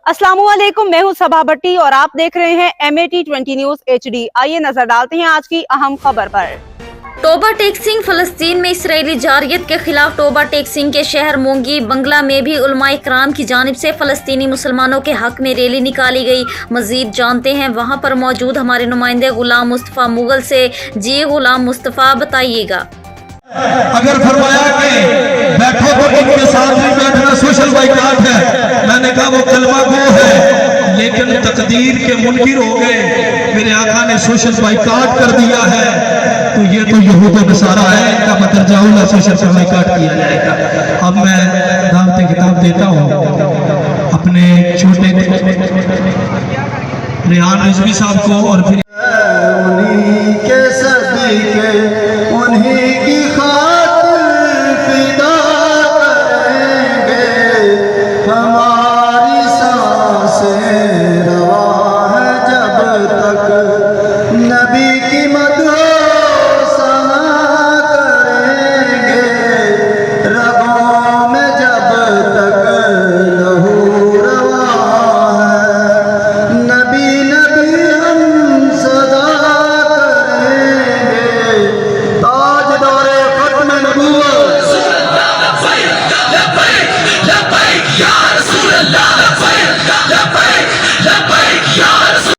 अस्सलाम वालेकुम, मैं हूं सबा भट्टी और आप देख रहे हैं MAT20 न्यूज HD। आइए नजर डालते हैं आज की अहम खबर पर। टोबा टेक्सिंग फलस्तीन में इसराइली जारियत के खिलाफ टोबा टेक्सिंग के शहर मोंगी बंगला में भी उलमाए कराम की जानिब से फलस्तीनी मुसलमानों के हक में रैली निकाली गई। मजीद जानते हैं वहां पर मौजूद हमारे नुमाइंदे गुलाम मुस्तफ़ा मुगल से। जी गुलाम मुस्तफ़ा, बताइएगा। अगर फरमाया कि बैठो तो इनके साथ भी बैठना सोशल बाइकाट है, मैंने कहा वो कलमा गो है, लेकिन तकदीर के मुनकिर हो गए। मेरे आका ने सोशल बाइकाट कर दिया है, तो ये तो यहूद व नसारा है, इनका मतरजाउला सोशल बाइकाट किया जाएगा। अब मैं दावत किताब देता हूँ अपने छोटे रेहान रिजवी साहब को और फिर